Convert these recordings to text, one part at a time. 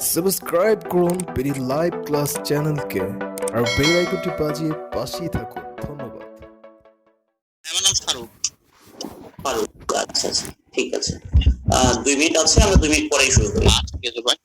Subscribe করুন peri live class চ্যানেলকে আর bell আইকনটি বাজিয়ে পাশেই থাকুন। ধন্যবাদ। আমার নাম ফারুক। আচ্ছা আচ্ছা, ঠিক আছে। 2 মিনিট আছে, আমরা 2 মিনিট পরেই শুরু করি। ঠিক আছে ভাই।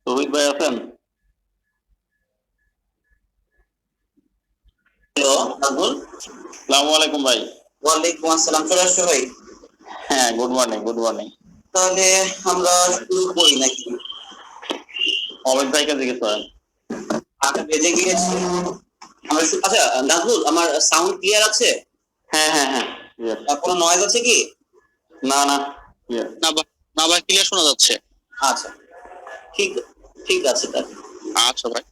তৌহিদ ভাই আছেন? হ্যালো নাজমুল। আসসালামু আলাইকুম ভাই। ওয়ালাইকুম আসসালাম। চলে আসছো ভাই? হ্যাঁ, গুড মর্নিং। Good morning. তাহলে আমরা শুরু করি নাকি? অমিত ভাইকে জিজ্ঞেস করেন। আচ্ছা, বেজে গিয়েছে। আচ্ছা নাজমুল, আমার সাউন্ড ক্লিয়ার আছে? হ্যাঁ হ্যাঁ হ্যাঁ, কোনো নয়েজ আছে কি? না না, না না ভাই, ক্লিয়ার শোনা যাচ্ছে। আচ্ছা, ঠিক ঠিক আছে তাহলে। আচ্ছা ভাই।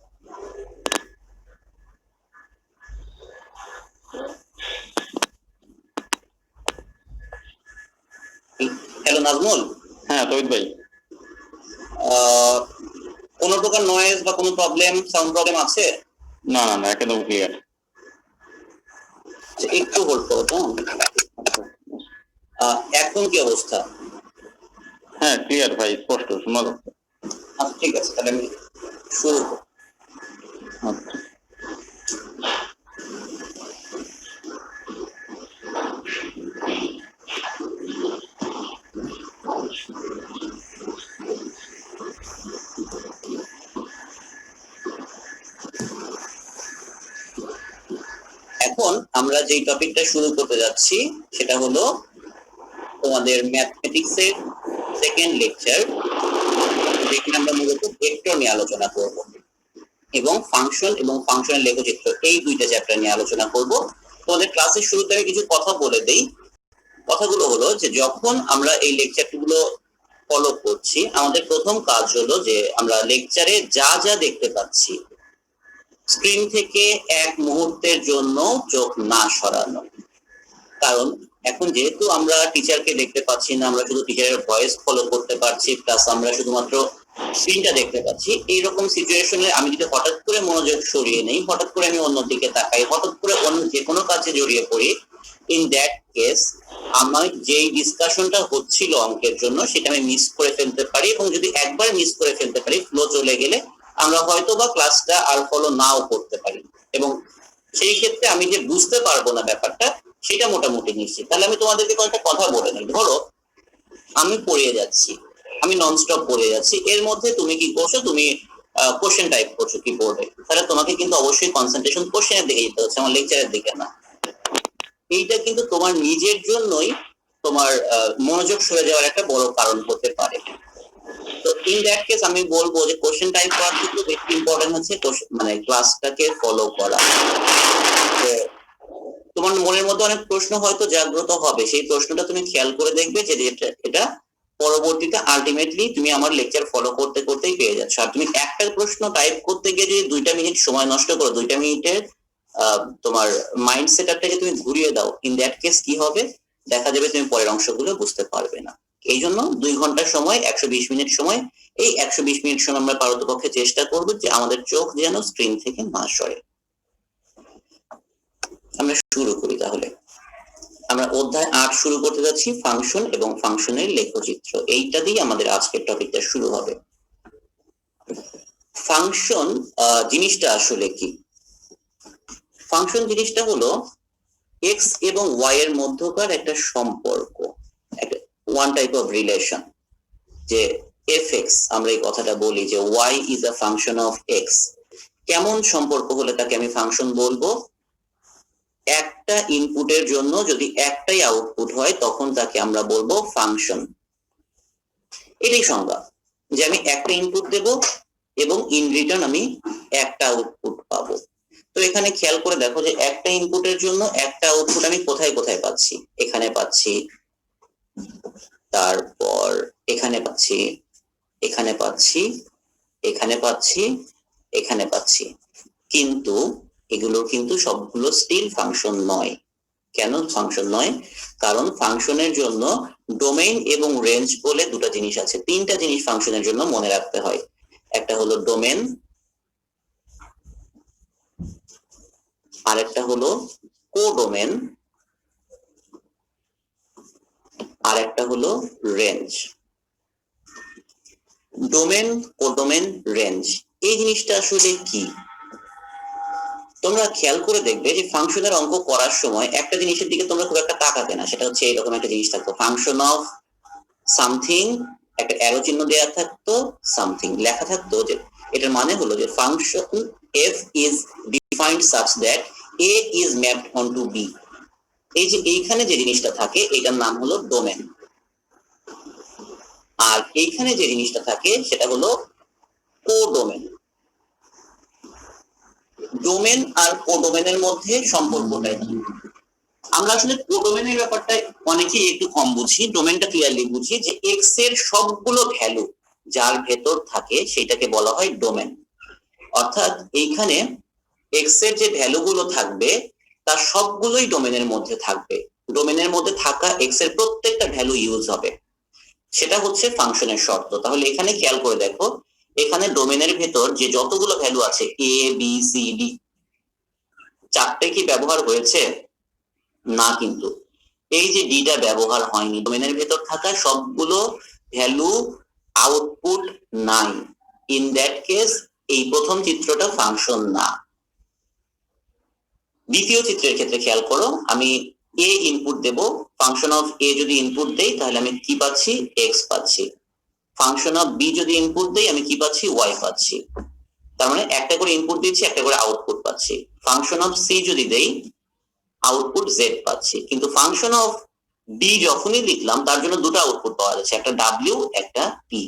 হ্যালো নাজমুল। হ্যাঁ তৌহিদ ভাই। কোনো প্রকার নয়েজ বা কোনো প্রবলেম, সাউন্ড প্রবলেম আছে? না না না, একদম ক্লিয়ার। একটু হোল্ড করো তো। এখন কি অবস্থা? হ্যাঁ ক্লিয়ার ভাই, স্পষ্ট শোনা যাচ্ছে। আচ্ছা ঠিক আছে, তাহলে আমি শুরু করি। আচ্ছা, এখন আমরা যেই টপিকটা শুরু করতে যাচ্ছি সেটা হলো তোমাদের ম্যাথমেটিক্স এর সেকেন্ড লেকচার, যেখানে আমরা মূলত ভেক্টর নিয়ে আলোচনা করব এবং ফাংশন এবং ফাংশনের লেখচিত্র, এই দুইটা চ্যাপ্টার নিয়ে আলোচনা করব। তোমাদের ক্লাসের শুরুতে আমি কিছু কথা বলে দেই। কথাগুলো হলো যে যখন আমরা এই লেকচারগুলো ফলো করছি, আমাদের প্রথম কাজ হলো যে আমরা লেকচারে যা যা দেখতে পাচ্ছি স্ক্রিন থেকে এক মুহূর্তের জন্য চোখ না সরানো। কারণ এখন যেহেতু আমরা টিচারকে দেখতে পাচ্ছি না, আমরা শুধু টিচারের ভয়েস ফলো করতে পারছি, প্লাস আমরা শুধুমাত্র স্ক্রিনটা দেখতে পাচ্ছি, এইরকম সিচুয়েশনে আমি যদি হঠাৎ করে মনোযোগ সরিয়ে নেই, হঠাৎ করে আমি অন্যদিকে তাকাই, হঠাৎ করে অন্য যে কোনো কাজে জড়িয়ে পড়ি, ইন দ্যাট কেস আমার যেই ডিসকাশনটা হচ্ছিল অঙ্কের জন্য সেটা আমি মিস করে ফেলতে পারি, এবং যদি একবার মিস করে ফেলতে পারি, ফ্লো চলে গেলে আমরা হয়তো বা ক্লাসটা আর ফলো নাও করতে পারি, এবং সেই ক্ষেত্রে আমি যে বুঝতে পারবো না ব্যাপারটা সেটা মোটামুটি নিশ্চিত। তাহলে আমি তোমাদেরকে কয়েকটা কথা বলে নিই। ধরো আমি পড়িয়ে যাচ্ছি, আমি ননস্টপ পড়ে যাচ্ছি, এর মধ্যে তুমি কি করছো, তুমি কোশ্চেন টাইপ করছো কিবোর্ডে, তাহলে তোমাকে কিন্তু অবশ্যই কনসেন্ট্রেশন কোশ্চেনের দিকে যেতে হচ্ছে, আমার লেকচারের দিকে না। এইটা কিন্তু তোমার নিজের জন্যই তোমার মনোযোগ সরে যাওয়ার একটা বড় কারণ হতে পারে। তো ইন দ্যাট কেস আমি বলবো যে কোশ্চেন টাইপ করার থেকে বেশি ইম্পর্টেন্ট হচ্ছে মানে ক্লাসটাকে ফলো করা। তো তোমার মনের মধ্যে অনেক প্রশ্ন হয়তো জাগ্রত হবে, সেই প্রশ্নটা তুমি খেয়াল করে দেখবে যে এটা পরবর্তীতে আলটিমেটলি তুমি আমার লেকচার ফলো করতে করতেই পেয়ে যাচ্ছ। আর তুমি একটা প্রশ্ন টাইপ করতে গিয়ে যদি 2টা মিনিট সময় নষ্ট করো, 2টা মিনিটের তোমার মাইন্ড সেটআপটাকে তুমি ঘুরিয়ে দাও, ইন দ্যাট কেস কি হবে, দেখা যাবে তুমি পরের অংশগুলো বুঝতে পারবে না। এই জন্য 2 ঘন্টা সময়, 120 মিনিট সময় এই 120 মিনিট সময় আমরা পারতপক্ষে চেষ্টা করব যে আমাদের চোখ যেন স্ক্রিন থেকে না সরে। আমরা শুরু করি তাহলে। আমরা অধ্যায় 8 শুরু করতে যাচ্ছি, ফাংশন এবং ফাংশনের লেখচিত্র। এইটা দিয়ে আমাদের আজকের টপিকটা শুরু হবে। ফাংশন জিনিসটা আসলে কি? ফাংশন জিনিসটা হলো এক্স এবং ওয়াই এর মধ্যকার একটা সম্পর্ক, একটা ওয়ান টাইপ অফ রিলেশন। যে এফ এক্স, আমরা এই কথাটা বলি যে Y is a function of X. কেমন সম্পর্ক হলে তাকে আমি ফাংশন বলবো? একটা ইনপুটের জন্য যদি একটাই আউটপুট হয় তখন তাকে আমরা বলবো ফাংশন। এটাই সংজ্ঞা, যে আমি একটা ইনপুট দেব এবং ইন রিটার্ন আমি একটা আউটপুট পাবো। তো এখানে খেয়াল করে দেখো যে একটা ইনপুটের জন্য একটা আউটপুট আমি কোথায় কোথায় পাচ্ছি। এখানে পাচ্ছি, তারপর এখানে পাচ্ছি, এখানে পাচ্ছি, এখানে পাচ্ছি, এখানে পাচ্ছি। কিন্তু এগুলো কিন্তু সবগুলো স্টিল ফাংশন নয়। কেন ফাংশন নয়? কারণ ফাংশনের জন্য ডোমেইন এবং রেঞ্জ বলে দুটো জিনিস আছে। তিনটা জিনিস ফাংশনের জন্য মনে রাখতে হয়। একটা হলো ডোমেন, আরেকটা হলো কোডোমেন, আর একটা হলো রেঞ্জ। ডোমেন, কোডোমেন, রেঞ্জ, এই জিনিসটা আসলে কি? তোমরা খেয়াল করে দেখবে যে ফাংশনের অঙ্ক করার সময় একটা জিনিসের দিকে তোমরা খুব একটা তাকাতে না। সেটা হচ্ছে এরকম একটা জিনিস থাকতো, ফাংশন অফ সামথিং, একটা অ্যারো চিহ্ন দেওয়া থাকতো, সামথিং লেখা থাকতো। যে এটার মানে হলো যে function F is defined such that A is mapped onto B. এই যে এইখানে যে জিনিসটা থাকে এটার নাম হলো ডোমেন, আর এইখানে যে জিনিসটা থাকে সেটা হলো কোডোমেন। ডোমেন আর কোডোমেনের মধ্যে সম্পর্কটা কি? আমরা আসলে কোডোমেনের ব্যাপারটা অনেকেই একটু কম বুঝি, ডোমেনটা ক্লিয়ারলি বুঝি। যে এক্স এর সবগুলো ভ্যালু যার ভেতর থাকে সেটাকে বলা হয় ডোমেন। অর্থাৎ এইখানে এক্স এর যে ভ্যালুগুলো থাকবে তার সবগুলোই ডোমেনের মধ্যে থাকবে। ডোমেনের মধ্যে থাকা এক্স এর প্রত্যেকটা ভ্যালু ইউজ হবে, সেটা হচ্ছে ফাংশনের শর্ত। তাহলে এখানে খেয়াল করে দেখো, এখানে ডোমেনের ভেতর যে যতগুলো ভ্যালু আছে এ বি সি ডি, চারটে কি ব্যবহার হয়েছে? না, কিন্তু এই যে ডিটা ব্যবহার হয়নি। ডোমেনের ভেতর থাকা সবগুলো ভ্যালু আউটপুট নাই। ইন দ্যাট কেস এই প্রথম চিত্রটা ফাংশন না। দ্বিতীয় চিত্রের ক্ষেত্রে খেয়াল করো, আমি এ ইনপুট দেব, ফাংশন অফ এ যদি ইনপুট দেই তাহলে আমি কি পাচ্ছি? এক্স পাচ্ছি। ফাংশন অফ বি যদি ইনপুট দেই আমি কি পাচ্ছি? ওয়াই পাচ্ছি। তার মানে একটা করে ইনপুট দিচ্ছি, একটা করে আউটপুট পাচ্ছি। ফাংশন অফ সি যদি দেই আউটপুট জেড পাচ্ছি। কিন্তু ফাংশন অফ ডি যখনই লিখলাম তার জন্য দুটো আউটপুট পাওয়া যাচ্ছে, একটা ডাব্লিউ, একটা পি।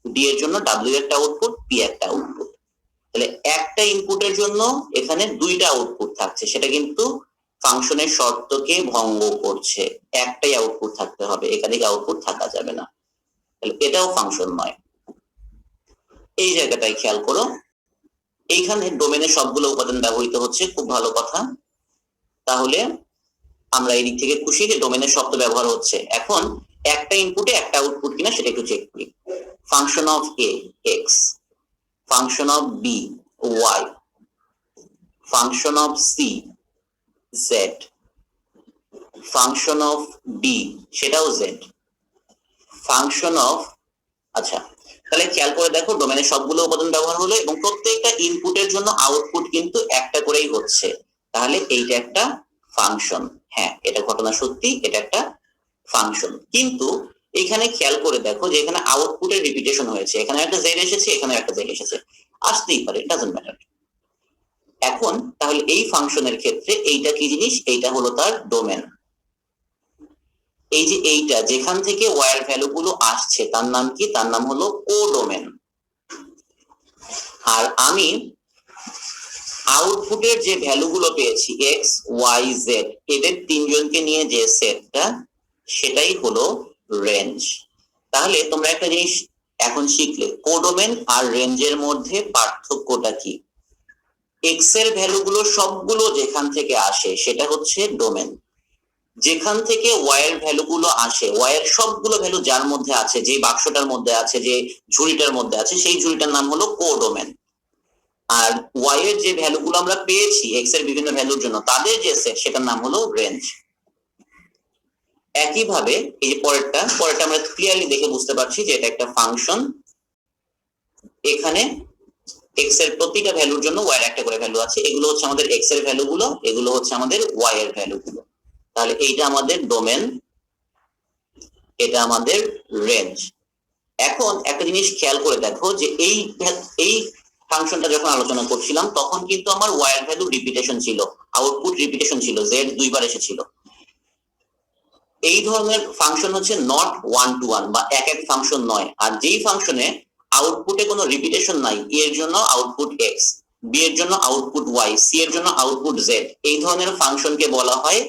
ডি এর জন্য ডাব্লিউ একটা আউটপুট, পি একটা আউটপুট। তাহলে একটা ইনপুটের জন্য এখানে দুইটা আউটপুট থাকছে, সেটা কিন্তু ফাংশনের শর্তকে ভঙ্গ করছে। একটাই আউটপুট থাকতে হবে, একাধিক আউটপুট থাকা যাবে না। তাহলে এটাও ফাংশন নয়। এই জায়গাটায় খেয়াল করো, এইখানে ডোমেনের সবগুলো উপাদান ব্যবহৃত হচ্ছে, খুব ভালো কথা। তাহলে আমরা এই দিক থেকে খুশি যে ডোমেনের শব্দ ব্যবহার হচ্ছে। এখন একটা ইনপুটে একটা আউটপুট কিনা সেটা একটু চেক করি। Function of A X, function of B Y, function of C Z, function of D সেটাও জেড, ফাংশন অফ, আচ্ছা তাহলে খেয়াল করে দেখো ডোমেনের সবগুলো উপাদান ব্যবহার হলো এবং প্রত্যেকটা ইনপুটের জন্য আউটপুট কিন্তু একটা করেই হচ্ছে। তাহলে এইটা একটা ফাংশন। হ্যাঁ, এটা ঘটনা সত্যি, এটা একটা ফাংশন। কিন্তু এখানে খেয়াল করে দেখো যে এখানে আউটপুটের রিপিটেশন হয়েছে। এখানে একটা জেড এসেছে, এখানে একটা জেড এসেছে, আসতেই পারে, ডাজন্ট ম্যাটার। এখন তাহলে এই ফাংশনের ক্ষেত্রে এইটা কি জিনিস? এইটা হলো তার ডোমেন। এই যে এইটা যেখান থেকে ওয়ার ভ্যালু গুলো আসছে তার নাম কি? তার নাম হলো কোডোমেন। আর আমি আউটপুটের যে ভ্যালু গুলো পেয়েছি এক্স ওয়াই জেড, এদের তিনজনকে নিয়ে যে সেটটা, সেটাই হলো রেঞ্জ। তাহলে তোমরা একটা জিনিস এখন শিখলে, কোডোমেন আর রেঞ্জের মধ্যে পার্থক্যটা কি? এক্স এর ভ্যালু গুলো সবগুলো যেখান থেকে আসে সেটা হচ্ছে ডোমেন, যেখান থেকে y এর ভ্যালুগুলো আসে, y এর সবগুলো ভ্যালু যার মধ্যে আছে, যে বাক্সটার মধ্যে আছে, যে ঝুড়িটার মধ্যে আছে, সেই ঝুড়িটার নাম হলো কোডোমেন। আর y এর যে ভ্যালুগুলো আমরা পেয়েছি x এর বিভিন্ন ভ্যালুর জন্য, তাদের যে সেট সেটার নাম হলো রেঞ্জ। একইভাবে এই যে পরেরটা আমরা ক্লিয়ারলি দেখে বুঝতে পারছি যে এটা একটা ফাংশন। এখানে x এর প্রতিটা ভ্যালুর জন্য y এর একটা করে ভ্যালু আছে, এগুলো হচ্ছে আমাদের x এর ভ্যালুগুলো, এগুলো হচ্ছে আমাদের y এর ভ্যালুগুলো। তাহলে এইটা আমাদের ডোমেন, এটা আমাদের রেঞ্জ। এখন একটা জিনিস খেয়াল করে দেখো যে এই ফাংশনটা যখন আলোচনা করছিলাম তখন কিন্তু আমার y এর ভ্যালু রিপিটেশন ছিল, আউটপুট রিপিটেশন ছিল, z দুইবার এসেছিল। এই ধরনের ফাংশন হচ্ছে নট ওয়ান টু ওয়ান বা এক এক ফাংশন নয়। আর যেই ফাংশনে আউটপুটে কোনো রিপিটেশন নাই, এ এর জন্য আউটপুট এক্স, বি এর জন্য আউটপুট ওয়াই, সি এর জন্য আউটপুট জেড, এই ধরনের ফাংশনকে বলা হয়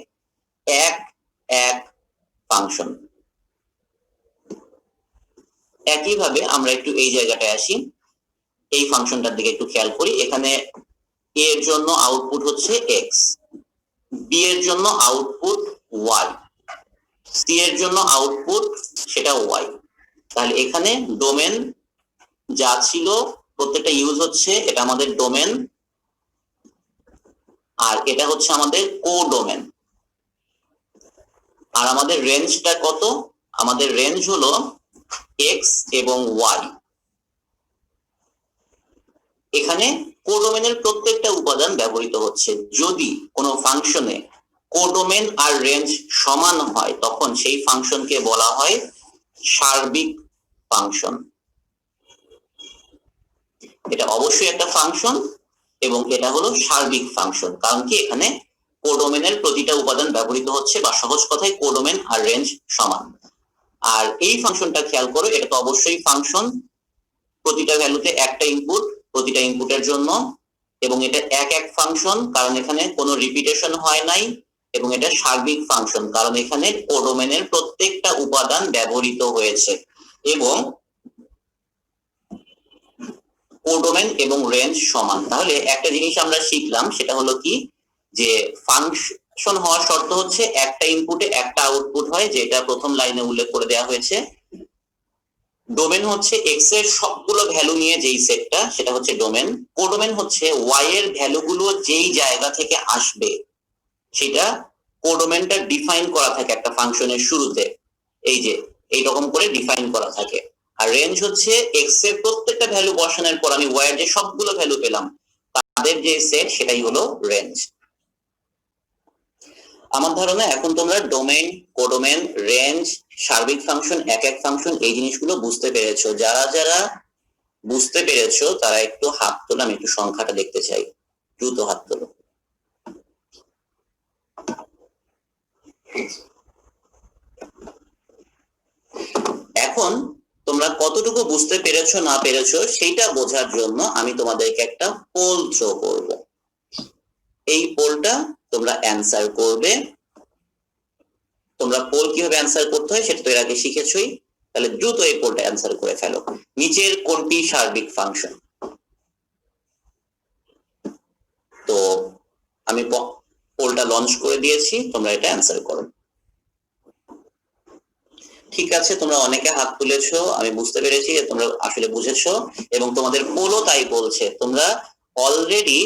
এক এক ফাংশন। একইভাবে আমরা একটু এই জায়গাটায় আসি, এই ফাংশনটার দিকে একটু খেয়াল করি। এখানে এ এর জন্য আউটপুট হচ্ছে এক্স, বি এর জন্য আউটপুট ওয়াই, সি এর জন্য আউটপুট সেটা ওয়াই। তাহলে এখানে ডোমেন যা ছিল প্রত্যেকটা ইউজ হচ্ছে, এটা আমাদের ডোমেন, আর এটা হচ্ছে আমাদের কোডোমেন। আর আমাদের রেঞ্জটা কত? আমাদের রেঞ্জ হলো এক্স এবং ওয়াই। এখানে কোডোমেনের প্রত্যেকটা উপাদান ব্যবহৃত হচ্ছে। যদি কোনো ফাংশনে কোডোমেন আর রেঞ্জ সমান হয় তখন সেই ফাংশনকে বলা হয় সার্বিক ফাংশন। এটা অবশ্যই একটা ফাংশন এবং এটা হলো সার্বিক ফাংশন, কারণ কি এখানে কোডোমেনের প্রতিটা উপাদান ব্যবহৃত হচ্ছে, বা সহজ কথায় কোডোমেন আর রেঞ্জ সমান। আর এই ফাংশনটা খেয়াল করো, এটা তো অবশ্যই ফাংশন, প্রতিটা ভ্যালুতে একটা ইনপুট, প্রতিটা ইনপুটের জন্য, এবং এটা এক এক ফাংশন কারণ এখানে কোনো রিপিটেশন হয় নাই, এবং এটা সার্বিক ফাংশন কারণ এখানে কোডোমেনের প্রত্যেকটা উপাদান ব্যবহৃত হয়েছে। এবং কোডোমেন এবং রেঞ্জ সমান। তাহলে একটা জিনিস আমরা শিখলাম, সেটা হলো কি, যে ফাংশন হওয়ার শর্ত হচ্ছে একটা ইনপুটে একটা আউটপুট হয়, যেটা প্রথম লাইনে উল্লেখ করে দেওয়া হয়েছে। ডোমেন হচ্ছে এক্স এর সবগুলো ভ্যালু নিয়ে যেই সেটটা, সেটা হচ্ছে ডোমেন। কোডোমেন হচ্ছে ওয়াই এর ভ্যালুগুলো যেই জায়গা থেকে আসবে, সেটা কোডোমেনটা ডিফাইন করা থাকে একটা ফাংশনের শুরুতে, এই যে এইরকম করে ডিফাইন করা থাকে। আর রেঞ্জ হচ্ছে এক্স এর প্রত্যেকটা ভ্যালু বসানোর পর আমি ওয়াই এর যে সবগুলো ভ্যালু পেলাম তাদের যে সেট, সেটাই হলো রেঞ্জ। আমার ধারণা এখন তোমরা ডোমেন, কোডোমেন, রেঞ্জ, সার্বিক ফাংশন, এক এক ফাংশন, এই জিনিসগুলো বুঝতে পেরেছো। যারা যারা বুঝতে পেরেছো তারা একটু হাত তোলো, আমি একটু সংখ্যাটা দেখতে চাই, দ্রুত হাত তোলো। এখন তোমরা কতটুকু বুঝতে পেরেছো না পেরেছো সেইটা বোঝার জন্য আমি তোমাদেরকে একটা পোল থ্রো করব। এই পোলটা তোমরা অ্যান্সার করবে। তোমরা পোল কিভাবে অ্যান্সার করতে হয় সেটা তো এর আগে শিখেছোই, তাহলে দ্রুত এই পোলটা অ্যান্সার করে ফেলো। নিচের কোনটি সার্বিক ফাংশন? তো আমি পোলটা লঞ্চ করে দিয়েছি, তোমরা এটা অ্যান্সার করো। ঠিক আছে, তোমরা অনেকে হাত তুলেছো, আমি বুঝতে পেরেছি যে তোমরা আসলে বুঝেছো, এবং তোমাদের পোলও তাই বলছে। তোমরা অলরেডি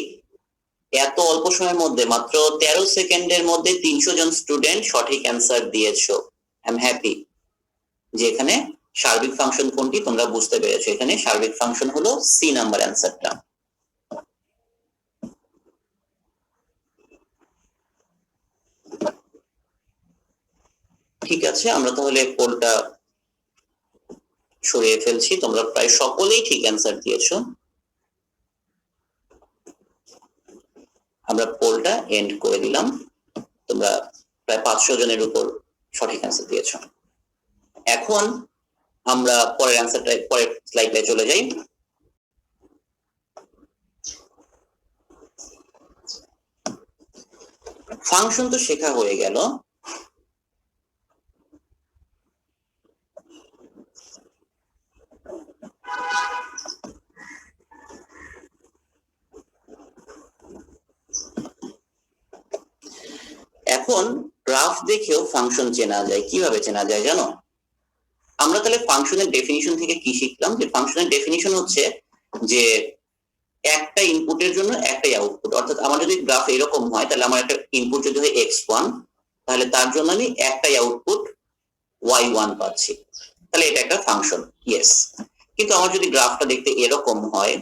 এত অল্প সময়ের মধ্যে, মাত্র 13 সেকেন্ডের মধ্যে 300 জন স্টুডেন্ট সঠিক অ্যান্সার দিয়েছো। আই এম হ্যাপি যে এখানে সার্বিক ফাংশন কোনটি তোমরা বুঝতে পেরেছো। এখানে সার্বিক ফাংশন হলো সি নাম্বার অ্যান্সারটা। ঠিক আছে, আমরা তাহলে পোলটা সরিয়ে ফেলছি। তোমরা প্রায় সকলেই ঠিক অ্যান্সার দিয়েছো। আমরা পোলটা এন্ড করে দিলাম। তোমরা প্রায় 500 জনের উপর সঠিক অ্যান্সার দিয়েছো। এখন আমরা পরের অ্যান্সারটা, পরের স্লাইডে চলে যাই। ফাংশন তো শেখা হয়ে গেল। এখন গ্রাফ দেখেও ফাংশন চেনা যায়। কিভাবে চেনা যায় জানো? আমরা তাহলে ফাংশনের ডেফিনিশন থেকে কি শিখলাম, যে ফাংশনের ডেফিনিশন হচ্ছে যে একটা ইনপুটের জন্য একটাই আউটপুট। অর্থাৎ আমার যদি গ্রাফ এরকম হয়, তাহলে আমার একটা ইনপুট যদি হয় x1, তাহলে তার জন্য আমি একটাই আউটপুট y1 পাচ্ছি, তাহলে এটা একটা ফাংশন। ইয়েস। কিন্তু আমার যদি গ্রাফটা দেখতে এরকম হয়,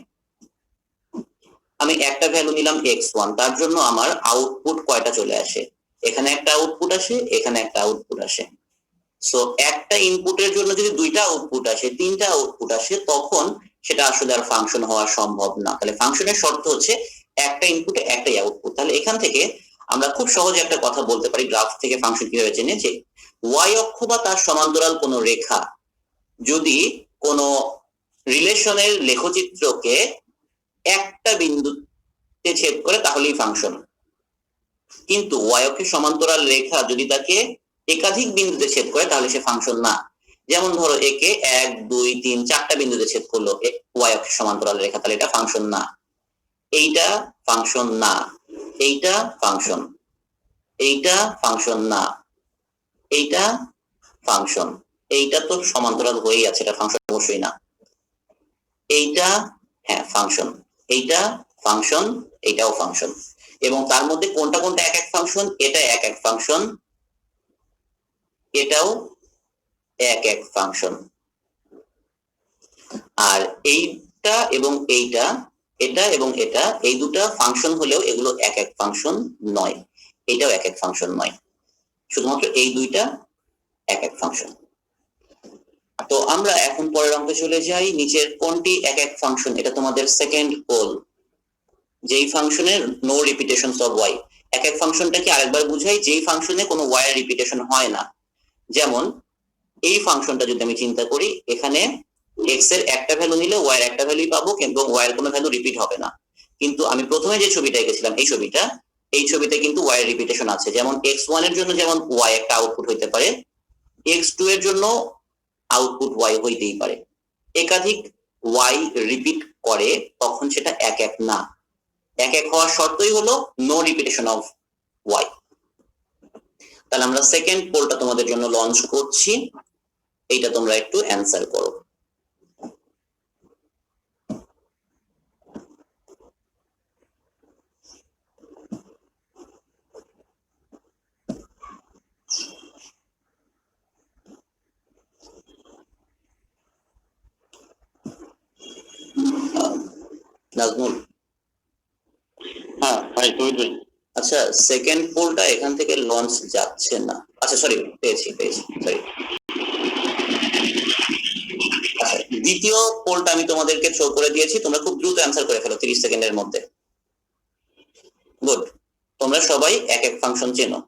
আমি একটা ভ্যালু নিলাম x1, তার জন্য আমার আউটপুট কয়টা চলে আসে? এখানে একটা আউটপুট আসে, এখানে একটা আউটপুট আসে। সো একটা ইনপুটের জন্য যদি দুইটা আউটপুট আসে, তিনটা আউটপুট আসে, তখন সেটা আসলে আর ফাংশন হওয়া সম্ভব না। তাহলে ফাংশনের শর্ত হচ্ছে একটা ইনপুটে একটাই আউটপুট। তাহলে এখান থেকে আমরা খুব সহজে একটা কথা বলতে পারি গ্রাফ থেকে ফাংশন কিভাবে চেনে, যে ওয়াই অক্ষ বা তার সমান্তরাল কোনো রেখা যদি কোনো রিলেশনের লেখচিত্রকে একটা বিন্দুতে ছেদ করে তাহলেই ফাংশন। কিন্তু ওয়াই অক্ষের সমান্তরাল রেখা যদি তাকে একাধিক বিন্দুতে ছেদ করে তাহলে সে ফাংশন না। যেমন ধরো একে 1 2 3 4টা বিন্দুতে ছেদ করলো ওয়াই অক্ষের সমান্তরাল রেখা, তাহলে এটা ফাংশন না। এইটা ফাংশন না, এইটা ফাংশন, এইটা ফাংশন না, এইটা ফাংশন। এইটা তো সমান্তরাল হয়েই আছে, এটা ফাংশন অবশ্যই না। এইটা হ্যাঁ ফাংশন, এইটা ফাংশন, এইটাও ফাংশন। এবং তার মধ্যে কোনটা কোনটা এক এক ফাংশন? এটা এক এক ফাংশন, এটাও এক এক ফাংশন। আর এইটা এবং এইটা, এটা এবং এটা, এই দুটা ফাংশন হলেও এগুলো এক এক ফাংশন নয়, এটাও এক এক ফাংশন নয়, শুধুমাত্র এই দুইটা এক এক ফাংশন। তো আমরা এখন পরের অঙ্কে চলে যাই। নিচের কোনটি এক এক ফাংশন? এটা তোমাদের সেকেন্ড পোল। যেই ফাংশনের নো রিপিটেশনস অফ ওয়াই। এক এক ফাংশনটাকে আরেকবার বুঝাই, যেই ফাংশনে কোনো ওয়াই এর রিপিটেশন হয় না। যেমন এই ফাংশনটা যদি আমি চিন্তা করি, এখানে x এর একটা ভ্যালু নিলে y এর একটা ভ্যালুই পাবো, কিন্তু y এর কোনো ভ্যালু রিপিট হবে না। কিন্তু আমি প্রথমে যে ছবিটা এঁকেছিলাম, এই ছবিতে কিন্তু y এর রিপিটেশন আছে। যেমন x1 এর জন্য যেমন y একটা আউটপুট হইতে পারে, x2 এর জন্য আউটপুট y হইতেই পারে। একাধিক y রিপিট করে তখন সেটা এক এক না। এক এক হওয়ার শর্তই হলো নো রিপিটেশন অফ y। তাহলে আমরা সেকেন্ড পোলটা তোমাদের জন্য লঞ্চ করছি, এইটা তোমরা একটু অ্যানসার করো। নাজমুল? হ্যাঁ ভাই, তুই তুই আচ্ছা, সেকেন্ড পোলটা এখান থেকে লঞ্চ যাচ্ছে না। আচ্ছা সরি, পেয়েছি সরি। আচ্ছা, দ্বিতীয় পোলটা আমি তোমাদেরকে থ্রো করে দিয়েছি, তোমরা খুব দ্রুত অ্যান্সার করে ফেলো 30 সেকেন্ডের মধ্যে। গুড। তোমরা সবাই এক এক ফাংশন চেনো।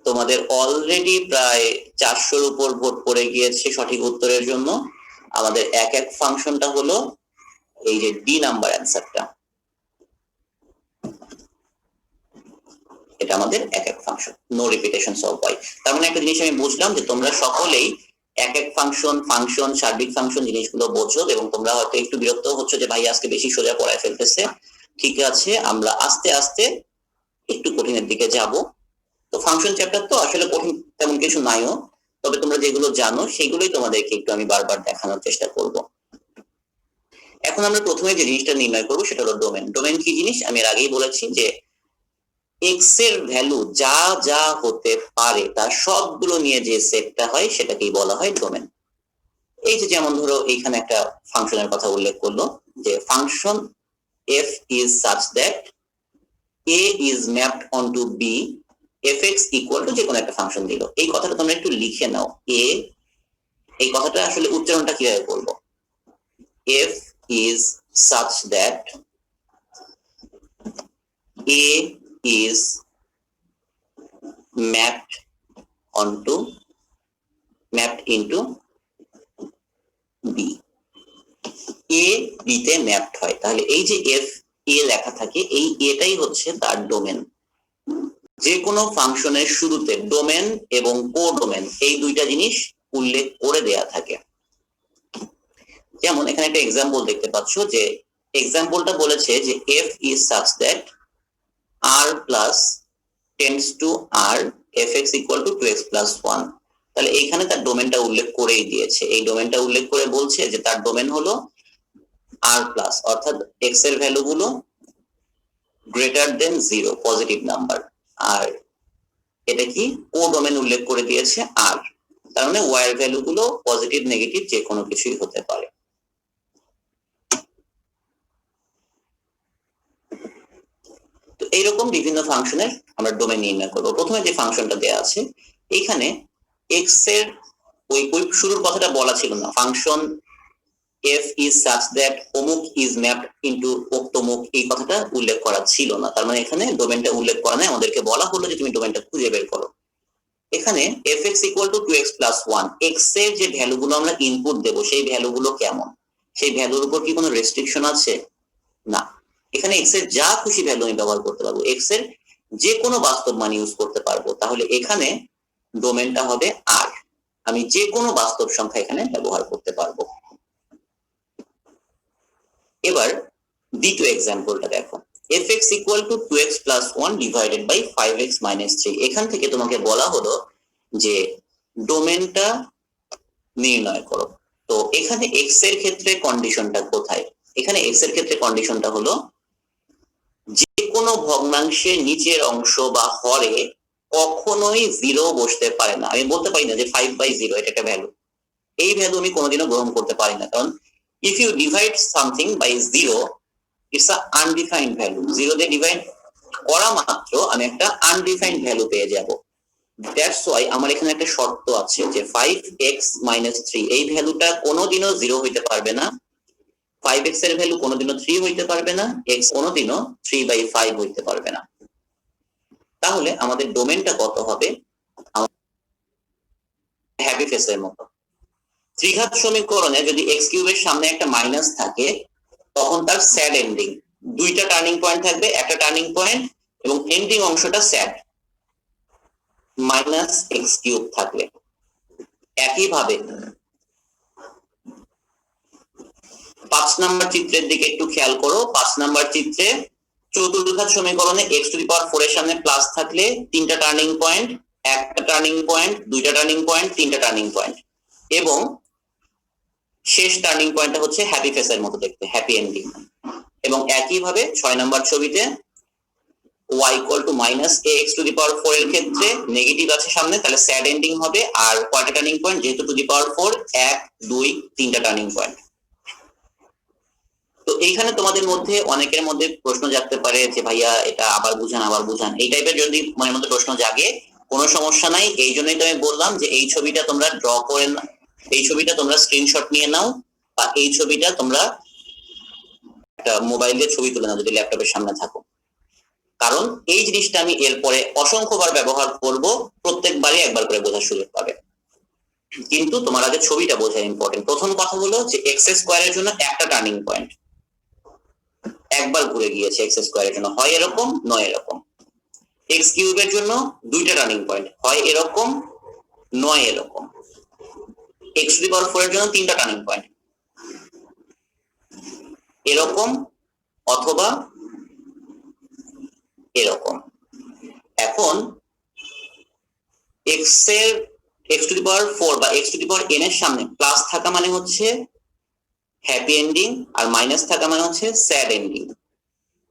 তোমাদের অলরেডি প্রায় 400-র উপর ভোট পড়ে গিয়েছে সঠিক উত্তরের জন্য। আমাদের এক এক ফাংশনটা হলো এই যে ডি নাম্বার অ্যান্সারটা, এটা আমাদের এক এক ফাংশন, নো রিপিটেশনস অফ ওয়াই। তার মানে একটা জিনিস আমি বুঝলাম যে তোমরা সকলেই এক এক ফাংশন, সার্বিক ফাংশন জিনিসগুলো বোঝো, এবং তোমরা হয়তো একটু বিরক্ত হচ্ছে যে ভাই আজকে বেশি সোজা পড়ায় ফেলতেছে। ঠিক আছে, আমরা আস্তে আস্তে একটু কঠিনের দিকে যাব। তো ফাংশন চ্যাপ্টার তো আসলে কঠিন তেমন কিছু নাইও, তবে তোমরা যেগুলো জানো সেগুলোই তোমাদেরকে একটু আমি বারবার দেখানোর চেষ্টা করব। এখন আমরা প্রথমে যে জিনিসটা নির্ণয় করবো সেটা হলো ডোমেন। ডোমেন কি জিনিস আমি এর আগেই বলেছি, যে এক্স এর ভ্যালু যা যা হতে পারে তার সবগুলো নিয়ে যে সেটটা হয় সেটাকেই বলা হয় ডোমেন। এই যে যেমন ধরো এইখানে একটা ফাংশনের কথা উল্লেখ করলো, যে function f is such that a is mapped onto b, fx equal to যে কোনো একটা ফাংশন দিল। এই কথাটা তোমরা একটু লিখে নাও। a, এই কথাটা আসলে উচ্চারণটা কিভাবে করবো? f is such that a is mapped into b, a b তে ম্যাপড হয়। তাহলে এই যে f a লেখা থাকে, এই এটাই হচ্ছে তার ডোমেন। যে কোনো ফাংশনের শুরুতে ডোমেন এবং কোডোমেন এই দুইটা জিনিস উল্লেখ করে দেয়া থাকে। যেমন এখানে একটা এক্সাম্পল দেখতে পাচ্ছ, যে এক্সাম্পলটা বলেছে যে f is such that r plus tends to R fx equal to 2x plus 1, তাহলে এইখানে তার ডোমেনটা উল্লেখ করেই দিয়েছে। এই ডোমেনটা উল্লেখ করে বলছে যে তার ডোমেন হলো আর প্লাস, অর্থাৎ x এর ভ্যালু গুলো গ্রেটার দেন 0, পজিটিভ নাম্বার। আর এটা কি কো ডোমেন উল্লেখ করে দিয়েছে আর, তার মানে y এর ভ্যালু গুলো পজিটিভ নেগেটিভ যে কোনো কিছুই হতে পারে। তো এইরকম বিভিন্ন ফাংশনের আমরা ডোমেন নির্ণয় করবো। প্রথমে যে ফাংশনটা দেয়া আছে এইখানে x এর ওই শুরুর কথাটা বলা ছিল না, function f is such that অমুক is mapped into অমুক, এই কথাটা উল্লেখ করা ছিল না। তার মানে এখানে ডোমেনটা উল্লেখ করা নাই, আমাদেরকে বলা হলো যে তুমি ডোমেনটা খুঁজে বের করো। এখানে fx equal to 2x plus 1, x এর যে ভ্যালুগুলো আমরা ইনপুট দেব সেই ভ্যালুগুলো কেমন, সেই ভ্যালুর উপর কি কোনো রেস্ট্রিকশন আছে? না, এখানে x এর যা খুশি ভ্যালু আমি ব্যবহার করতে পারবো, x এর যে কোনো বাস্তব মান ইউজ করতে পারবো। তাহলে এখানে ডোমেনটা হবে আর, আমি যে কোনো বাস্তব সংখ্যা এখানে ব্যবহার করতে পারবো। এবার দ্বিতীয় এক্সাম্পলটা দেখো, fx equal to 2x plus 1 divided by 5x minus 3। এখান থেকে তোমাকে বলা হলো যে ডোমেনটা নির্ণয় করো। তো এখানে x এর ক্ষেত্রে কন্ডিশনটা কোথায়? এখানে x এর ক্ষেত্রে কন্ডিশনটা হলো যে কোনো ভগ্নাংশের নিচের অংশ বা হরে কখনোই 0 বসতে পারে না। আমি বলতে পারি না যে 5/0 এটা একটা ভ্যালু, এই ভ্যালু আমি কোনোদিনও গ্রহণ করতে পারি না, কারণ if you divide something by 0 it's a undefined value, 0 দিয়ে ডিভাইড করা মাত্র আমি একটা undefined ভ্যালু পেয়ে যাব। দ্যাটস ওয়াই আমার এখানে একটা শর্ত আছে যে 5x মাইনাস 3 এই ভ্যালুটা কোনোদিনও 0 হইতে পারবে না, 5x এর ভ্যালু কোনোদিনও 3 হইতে পারবে না, x কোনোদিনও 3/5 হইতে পারবে না। তাহলে আমাদের ডোমেনটা কত হবে? হ্যাপি ফেসের মতো। ত্রিঘাত সমীকরণে যদি x কিউবের সামনে একটা মাইনাস থাকে তখন তার স্যাড এন্ডিং, দুইটা টার্নিং পয়েন্ট থাকবে, একটা টার্নিং পয়েন্ট এবং এন্ডিং অংশটা স্যাড, মাইনাস এক্স কিউব থাকবে। একইভাবে 5 নাম্বার চিত্রের দিকে একটু খেয়াল করো। 5 নাম্বার চিত্রে চতুর্ঘাত সমীকরণে x টু দি পাওয়ার 4 এর সামনে প্লাস থাকলে তিনটা টার্নিং পয়েন্ট, একটা টার্নিং পয়েন্ট, দুইটা টার্নিং পয়েন্ট, তিনটা টার্নিং পয়েন্ট এবং শেষ টার্নিং পয়েন্টটা হচ্ছে হ্যাপি ফেসের মতো দেখতে, হ্যাপি এন্ডিং। এবং একইভাবে 6 নাম্বার ছবিতে y equal to minus ax to the power 4 এর ক্ষেত্রে নেগেটিভ আছে সামনে, তাহলে স্যাড এন্ডিং হবে। আর কয়টা টার্নিং পয়েন্ট? যেহেতু টু দি পাওয়ার 4, 1 2 তিনটা টার্নিং পয়েন্ট। তো এইখানে তোমাদের মধ্যে অনেকের মধ্যে প্রশ্ন জাগতে পারে যে ভাইয়া এটা আবার বুঝান আবার বুঝান, এই টাইপের যদি মনের মধ্যে প্রশ্ন জাগে কোনো সমস্যা নাই। এই জন্যই তো আমি বললাম যে এই ছবিটা তোমরা ড্র করে, এই ছবিটা তোমরা স্ক্রিনশট নিয়ে নাও, বা এই ছবিটা তোমরা একটা মোবাইল দিয়ে ছবি তুলে নাও যদি ল্যাপটপের সামনে থাকো, কারণ এই জিনিসটা আমি এরপরে অসংখ্যবার ব্যবহার করব, প্রত্যেকবারই একবার করে বোঝার সুযোগ পাবে। কিন্তু তোমার আগে ছবিটা বোঝা ইম্পর্টেন্ট। প্রথম কথা হলো যে এক্স স্কোয়ারের জন্য একটা টার্নিং পয়েন্ট একবার ঘুরে গিয়েছে, এক্স স্কোয়ারের জন্য হয় এরকম নয় এরকম। এক্স কিউবের জন্য দুইটা টার্নিং পয়েন্ট, হয় এরকম নয় এরকম। এক্স টু দি পাওয়ার 4 এর জন্য তিনটা টার্নিং পয়েন্ট, এরকম অথবা এরকম। এখন x এর x টু দি পাওয়ার 4 বা x to the power n এর সামনে প্লাস থাকা মানে হচ্ছে হ্যাপি এন্ডিং, আর মাইনাস থাকা মানে হচ্ছে স্যাড এন্ডিং।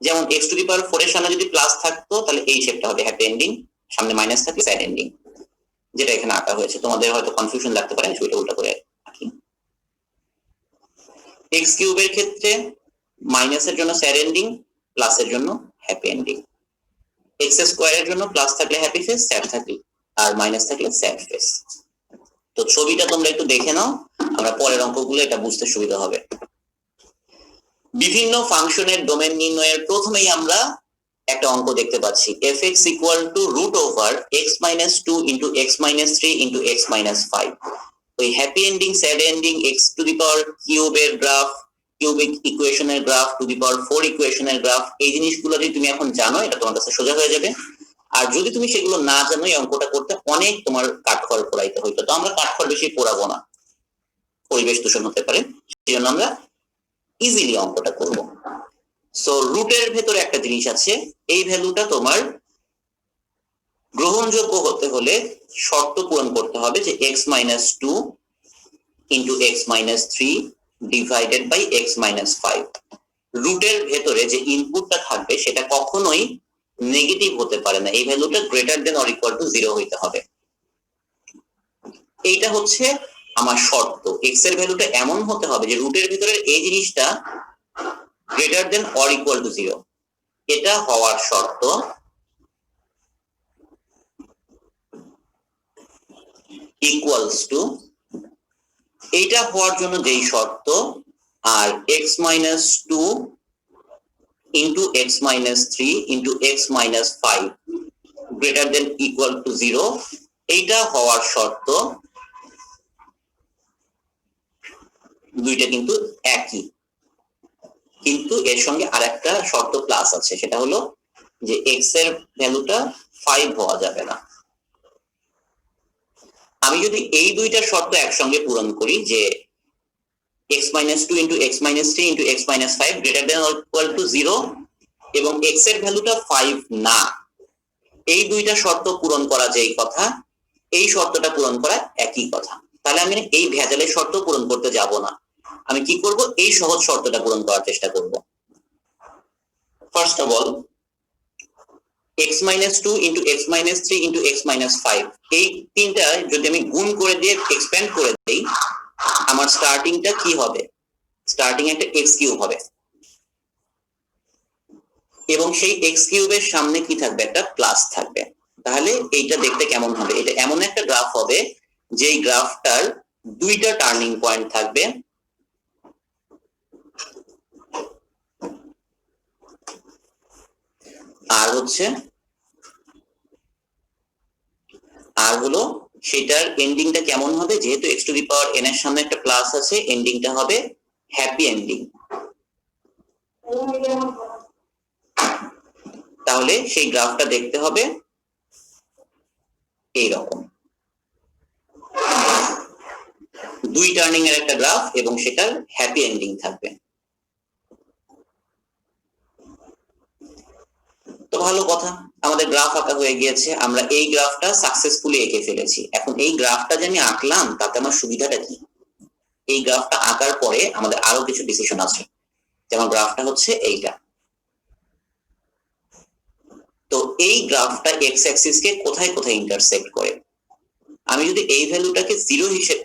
যেমন x টু দি পাওয়ার 4 এর সামনে যদি প্লাস থাকতো তাহলে এই শেপটা হবে হ্যাপি এন্ডিং, সামনে মাইনাস থাকলে স্যাড এন্ডিং, যেটা এখানে আঁকা হয়েছে। তোমাদের হয়তো কনফিউশন লাগতে পারে, ছবিটা উল্টা করে আঁকি। x কিউবের ক্ষেত্রে মাইনাসের জন্য স্যাড এন্ডিং, প্লাসের জন্য হ্যাপি এন্ডিং। x স্কোয়ারের জন্য প্লাস থাকলে হ্যাপি ফেস, স্যাড থাকলে আর মাইনাস থাকলে স্যাড ফেস। তো ছবিটা তোমরা একটু দেখে নাও, আমরা পরের অঙ্কগুলো এটা বুঝতে সুবিধা হবে। বিভিন্ন ফাংশনের ডোমেন নির্ণয়ের প্রথমেই আমরা একটা অঙ্ক দেখতে পাচ্ছি, fx equal to root over x minus 2 into x minus 3 into x minus 5। ওই happy ending sad ending x to the power কিউবের গ্রাফ, কিউবিক ইকুয়েশনের গ্রাফ, টু দি পাওয়ার 4 ইকুয়েশনের গ্রাফ, এই জিনিসগুলো যদি তুমি এখন জানো এটা তোমার কাছে সোজা হয়ে যাবে। আর যদি তুমি সেগুলো না জানো এই অঙ্কটা করতে অনেক তোমার কাঠখড় পোড়াইতে হইতো। তো আমরা কাঠখড় বেশি পোড়াবো না, পরিবেশ দূষণ হতে পারে, সেই জন্য আমরা ইজিলি অঙ্কটা করব। সো রুটের ভেতরে একটা জিনিস আছে, এই ভ্যালুটা তোমার গ্রহণযোগ্য হতে হলে শর্ত পূরণ করতে হবে যে x minus two into x minus three divided by X minus five. রুটের ভেতরে যে ইনপুটটা থাকবে সেটা কখনোই নেগেটিভ হতে পারে না, এই ভ্যালুটা greater than or equal to zero হইতে হবে। এইটা হচ্ছে আমার শর্ত, এক্স এর ভ্যালুটা এমন হতে হবে যে রুটের ভিতরে এই জিনিসটা greater than or equal to zero. এটা হওয়ার শর্ত ইকুয়ালস টু, এইটা হওয়ার জন্য যেই শর্ত আর x minus two into x minus three into x minus five greater than equal to zero, এইটা হওয়ার শর্ত দুইটা কিন্তু একই, কিন্তু এর সঙ্গে আরেকটা শর্ত প্লাস আছে, সেটা হলো যে এক্স এর ভ্যালুটা 5 হওয়া যাবে না। আমি যদি এই দুইটা শর্ত একসঙ্গে পূরণ করি যে x minus two into x minus three into x minus five greater than or equal to zero এবং এক্স এর ভ্যালুটা 5 না, এই দুইটা শর্ত পূরণ করা যেই কথা, এই শর্তটা পূরণ করা একই কথা। তাহলে আমি এই ভেজালের শর্ত পূরণ করতে যাব না, আমি কি করব, এই সহজ শর্তটা পূরণ করার চেষ্টা করব। First of all x minus two into x minus three into x minus five, এই তিনটা যদি আমি গুণ করে দিয়ে এক্সপ্যান্ড করে দেই, আমার স্টার্টিংটা কি হবে, স্টার্টিং একটা এক্স কিউব হবে এবং সেই এক্স কিউবের সামনে কি থাকবে, একটা প্লাস থাকবে। তাহলে এইটা দেখতে কেমন হবে, এটা এমন একটা গ্রাফ হবে যেই গ্রাফটার দুইটা টার্নিং পয়েন্ট থাকবে, আর হলো সেটার এন্ডিংটা কেমন হবে, যেহেতু x to the power n এর সামনে একটা প্লাস আছে, এন্ডিংটা হবে হ্যাপি এন্ডিং। তাহলে সেই গ্রাফটা দেখতে হবে এইরকম, দুই টার্নিং এর একটা গ্রাফ এবং সেটার হ্যাপি এন্ডিং থাকবে। তো ভালো কথা, আমাদের গ্রাফ আঁকা হয়ে গিয়েছে, আমরা এই গ্রাফটা সাকসেসফুলি এঁকে ফেলেছি। এখন এই গ্রাফটা যে আমি আঁকলাম তাতে আমার সুবিধাটা কি, এই গ্রাফটা আঁকার পরে আমাদের আরো কিছু ডিসিশন আছে, যেমন গ্রাফটা হচ্ছে এইটা। তো এই গ্রাফটা এক্স অ্যাক্সিস কে কোথায় কোথায় ইন্টারসেক্ট করে, আমি যদি এই ভ্যালুটাকে জিরো হিসেবে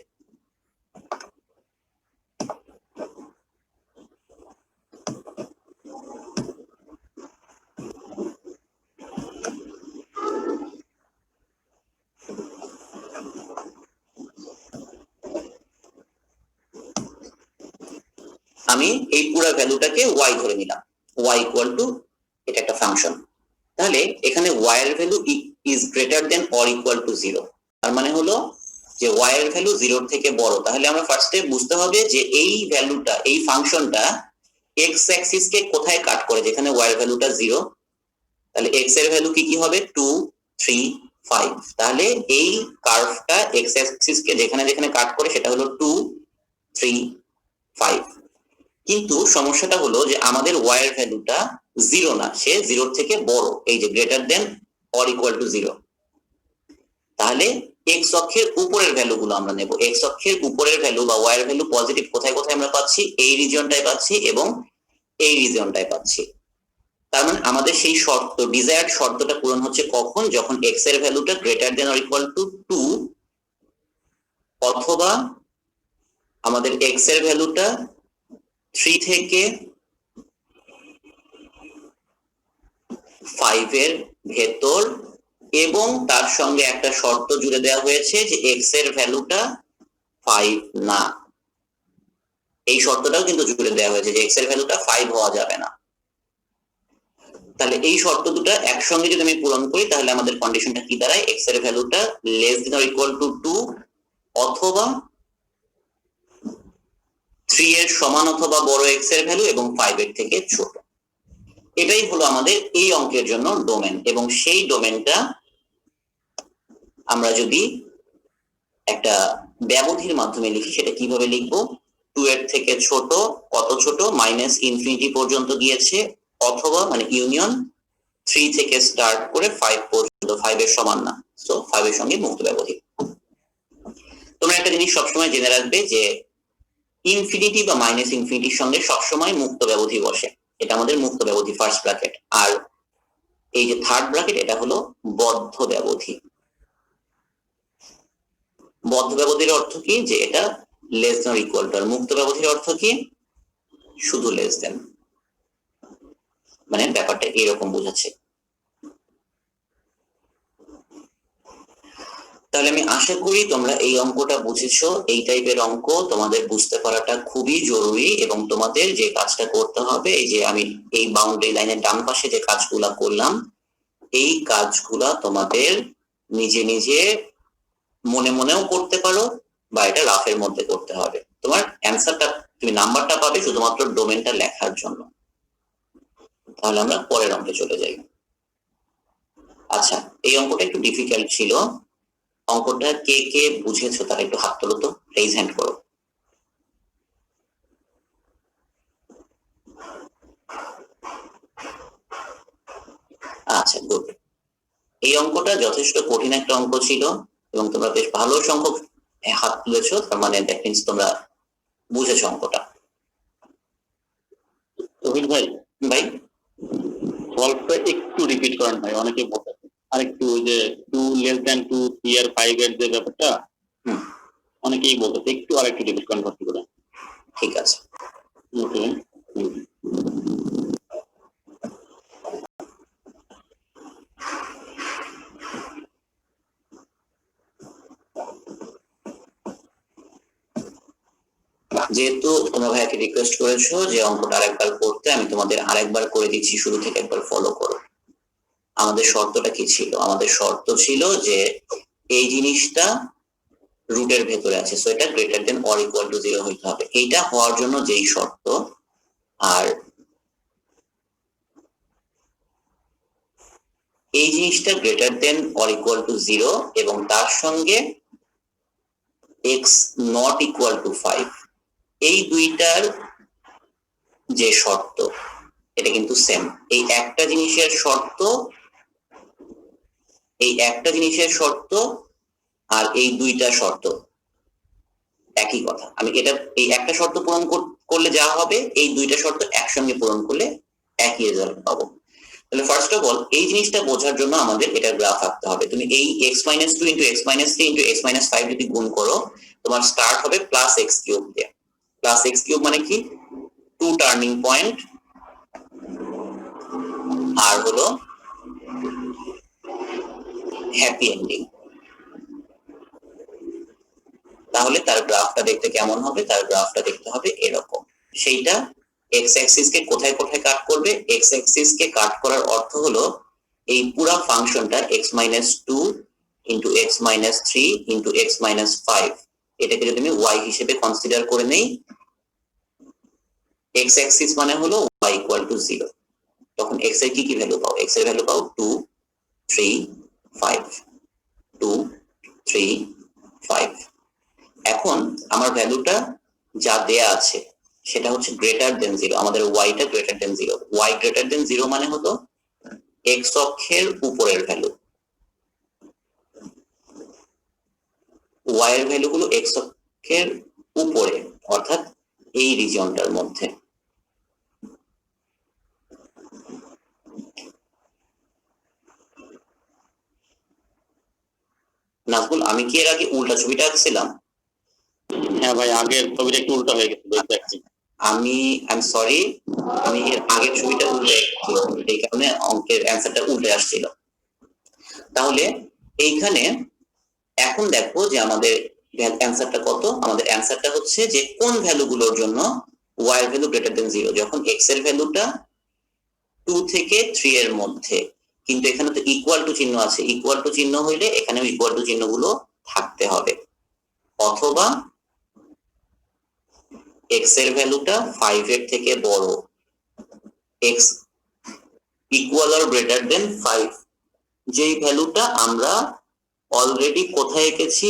আমি এই পুরো ভ্যালুটাকে y ধরে নিলাম, y ইকুয়াল টু এটা একটা ফাংশন, তাহলে এখানে y এর value is greater than or equal to zero, তার মানে হলো যে y এর ভ্যালু জিরোর থেকে বড়। তাহলে আমরা ফার্স্টে বুঝতে হবে যে এই ভ্যালুটা, এই ফাংশনটা x অ্যাক্সিস কে কোথায় কাট করে, যেখানে y এর ভ্যালুটা জিরো, তাহলে x এর ভ্যালু কি কি হবে, 2 3 5, তাহলে এই কার্ভটা x অ্যাক্সিস কে যেখানে যেখানে কাট করে সেটা হলো 2 3 5। কিন্তু সমস্যাটা হলো যে আমাদের y এর ভ্যালুটা জিরো না, সে জিরোর থেকে বড়, এই যে greater than or equal to zero. তাহলে x অক্ষের উপরের ভ্যালুগুলো আমরা নেব, x অক্ষের উপরের ভ্যালু বা y এর ভ্যালু পজিটিভ কোথায় কোথায় আমরা পাচ্ছি, এই রিজিয়নটায় পাচ্ছি এবং এই রিজিয়নটায় পাচ্ছি। তার মানে আমাদের সেই শর্ত, ডিজায়ার্ড শর্তটা পূরণ হচ্ছে কখন, যখন x এর ভ্যালুটা greater than or equal two 2 অথবা আমাদের x এর ভ্যালুটা 3 থেকে 5 এর ভেতর এবং তার সঙ্গে একটা শর্ত জুড়ে দেওয়া হয়েছে যে x এর ভ্যালুটা 5 না, এই শর্তটাও কিন্তু জুড়ে দেওয়া হয়েছে যে x এর ভ্যালুটা 5 হওয়া যাবে না। তাহলে এই শর্ত দুটো একসঙ্গে যদি আমি পূরণ করি তাহলে আমাদের কন্ডিশনটা কি দাঁড়ায়, x এর ভ্যালুটা less than or equal two 2 অথবা 3 এর সমান অথবা বড় x এর ভ্যালু এবং 5 এর থেকে ছোট। এটাই হলো আমাদের এই অঙ্কের জন্য ডোমেন, এবং সেই ডোমেনটা আমরা যদি একটা ব্যবধির মাধ্যমে লিখি সেটা কিভাবে লিখবো, 2 এর থেকে ছোট, কত ছোট, মাইনাস ইনফিনিটি পর্যন্ত গিয়েছে, অথবা মানে ইউনিয়ন 3 থেকে স্টার্ট করে 5 পর্যন্ত, 5 এর সমান না, সো 5 এর সঙ্গে মুক্ত ব্যবধি। তোমরা একটা জিনিস সবসময় জেনে রাখবে যে ইনফিনিটি বা মাইনাস ইনফিনিটির সঙ্গে সবসময় মুক্ত ব্যবধি বসে, এটা আমাদের মুক্ত ব্যবধি ফার্স্ট ব্র্যাকেট। আর এই যে থার্ড ব্র্যাকেট, এটা হলো বদ্ধ ব্যবধি। বদ্ধ ব্যবধির অর্থ কি, যে এটা লেস দেন ইকুয়াল টু। আর মুক্ত ব্যবধির অর্থ কি, শুধু লেস দেন, মানে ব্যাপারটা এরকম বোঝাচ্ছে। তাহলে আমি আশা করি তোমরা এই অঙ্কটা বুঝেছো। এই টাইপের অঙ্ক তোমাদের বুঝতে পারাটা খুবই জরুরি, এবং তোমাদের যে কাজটা করতে হবে, এই যে আমি এই বাউন্ডারি লাইনের ডান পাশে যে কাজগুলা করলাম, এই কাজগুলা তোমাদের নিজে নিজে মনে মনেও করতে পারো, বা এটা রাফের মধ্যে করতে হবে। তোমার অ্যান্সারটা, তুমি নাম্বারটা পাবে শুধুমাত্র ডোমেনটা লেখার জন্য। তাহলে আমরা পরের অঙ্কে চলে যাই। আচ্ছা, এই অঙ্কটা একটু ডিফিকাল্ট ছিল। অঙ্কটা কে কে বুঝেছো তারা একটু হাত তোলো তো, রেইজ হ্যান্ড করো। আচ্ছা, গুড। এই অঙ্কটা যথেষ্ট কঠিন একটা অঙ্ক ছিল, এবং তোমরা বেশ ভালো সংখ্যক হাত তুলেছো, তার মানে দ্যাট মিন্স তোমরা বুঝেছো অঙ্কটা। তহিদ ভাই, ভাই সলভটা একটু রিপিট করেন ভাই, অনেকে বলতে আরেকটু, ওই যে 2 লেস দ্যান 2 3 আর 5 এর যে ব্যাপারটা অনেকেই বলতে, একটু আরেকটু রিপিট করেন ভর্তি করে। ঠিক আছে। ওকে, যেহেতু তোমরা ভাইকে রিকোয়েস্ট করেছো যে অঙ্কটা আরেকবার করতে, আমি তোমাদের আরেকবার করে দিচ্ছি, শুরু থেকে একবার ফলো করো। আমাদের শর্তটা কি ছিল? আমাদের শর্ত ছিল যে এই জিনিসটা রুটের ভেতরে আছে, সো এটা greater than or equal two 0 হইতে হবে। এইটা হওয়ার জন্য যেই শর্ত, আর এই জিনিসটা greater than or equal two 0 এবং তার সঙ্গে x নট ইকুয়াল টু 5, এই দুইটার যে শর্ত, এটা কিন্তু সেম। এই একটা জিনিসের শর্ত, আর এই দুইটা শর্ত একই কথা। আমি এটা, এই একটা শর্ত পূরণ করলে যা হবে, এই দুইটা শর্ত একসঙ্গে পূরণ করলে একই রেজাল্ট পাবো। তাহলে ফার্স্ট অফ অল এই জিনিসটা বোঝার জন্য আমাদের এটা গ্রাফ আঁকতে হবে। তুমি এই x-2 into x-3 into x-5 যদি গুণ করো, তোমার স্টার্ট হবে প্লাস এক্স কিউব দিয়ে। প্লাস এক্স কিউব মানে কি, 2 টার্নিং পয়েন্ট, আর হলো হ্যাপি এন্ডিং। তাহলে তার গ্রাফটা দেখতে কেমন হবে? তার গ্রাফটা দেখতে হবে এরকম। সেইটা এক্স অ্যাক্সিস কে কোথায় কোথায় কাট করবে? এক্স অ্যাক্সিস কে কাট করার অর্থ হলো এই পুরো ফাংশনটা x-2 into x-3 into x-5, এটাকে যদি আমি y হিসেবে কনসিডার করে নেই, এক্স অ্যাক্সিস মানে হলো y ইকুয়াল টু 0, তখন x এর কি কি ভ্যালু পাও? x এর ভ্যালু পাও 2 3 5, 2 3 5। এখন আমার ভ্যালুটা যা দেয়া আছে সেটা হচ্ছে গ্রেটার দেন 0, আমাদের y টা greater than 0। y greater than 0 মানে হলো x অক্ষের উপরের ভ্যালু, y এর ভ্যালু গুলো x অক্ষের উপরে, অর্থাৎ এই রিজিয়নটার মধ্যে। নাজমুল, আমি কি এর আগে উল্টা ছবিটা আঁকছিলাম? হ্যাঁ ভাই, আগের ছবিটা একটু উল্টা হয়ে গেছে, দেখছি। আই এম সরি, আমি এর আগের ছবিটা উল্টে, এই কারণে অঙ্কের অ্যান্সারটা উল্টে আসছিল। তাহলে এইখানে এখন দেখো যে আমাদের অ্যান্সারটা কত। আমাদের অ্যান্সারটা হচ্ছে যে কোন ভ্যালুগুলোর জন্য y এর ভ্যালু গ্রেটার দেন 0, যখন x এর ভ্যালুটা 2 থেকে 3 এর মধ্যে। কিন্তু এখানে তো ইকুয়াল টু চিহ্ন আছে, ইকুয়াল টু চিহ্ন হইলে এখানেও ইকুয়াল টু চিহ্নগুলো থাকতে হবে, অথবা x এর ভ্যালুটা 5 এর থেকে বড়, x equal or greater than 5, যেই ভ্যালুটা আমরা অলরেডি কোথায় এঁকেছি,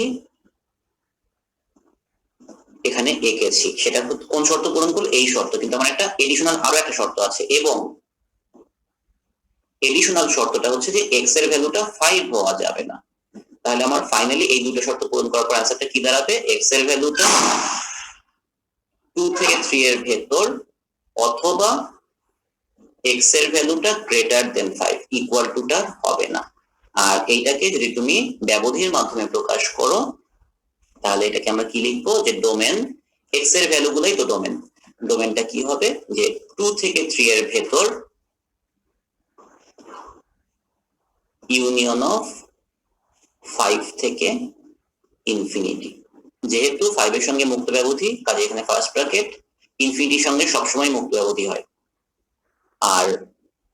এখানে এঁকেছি। সেটা কোন শর্ত পূরণ করলে? এই শর্ত। কিন্তু আমার একটা এডিশনাল আরো একটা শর্ত আছে, এবং এডিশনাল শর্তটা হচ্ছে যে এক্স এর ভ্যালুটা 5 হওয়া যাবে না। তাহলে আমার ফাইনালি এই দুটো শর্ত পূরণ করার পর অ্যান্সারটা কি দাঁড়াবে, এক্স এর ভ্যালুটা 2 থেকে 3 এর ভেতর অথবা এক্স এর ভ্যালুটা গ্রেটার দেন 5, ইকুয়াল টু টা হবে না। আর এইটাকে যদি তুমি ব্যবধির মাধ্যমে প্রকাশ করো তাহলে এটাকে আমরা কি লিখবো, যে ডোমেন, এক্স এর ভ্যালুগুলাই তো ডোমেন, ডোমেনটা কি হবে যে 2 থেকে 3 এর ভেতর ইউনিয়ন অফ 5 থেকে ইনফিনিটি। যেহেতু 5 এর সঙ্গে মুক্ত ব্যবধি, কাজে এখানে ফার্স্ট ব্র্যাকেট, ইনফিনিটির সঙ্গে সবসময় মুক্ত ব্যবধি হয়, আর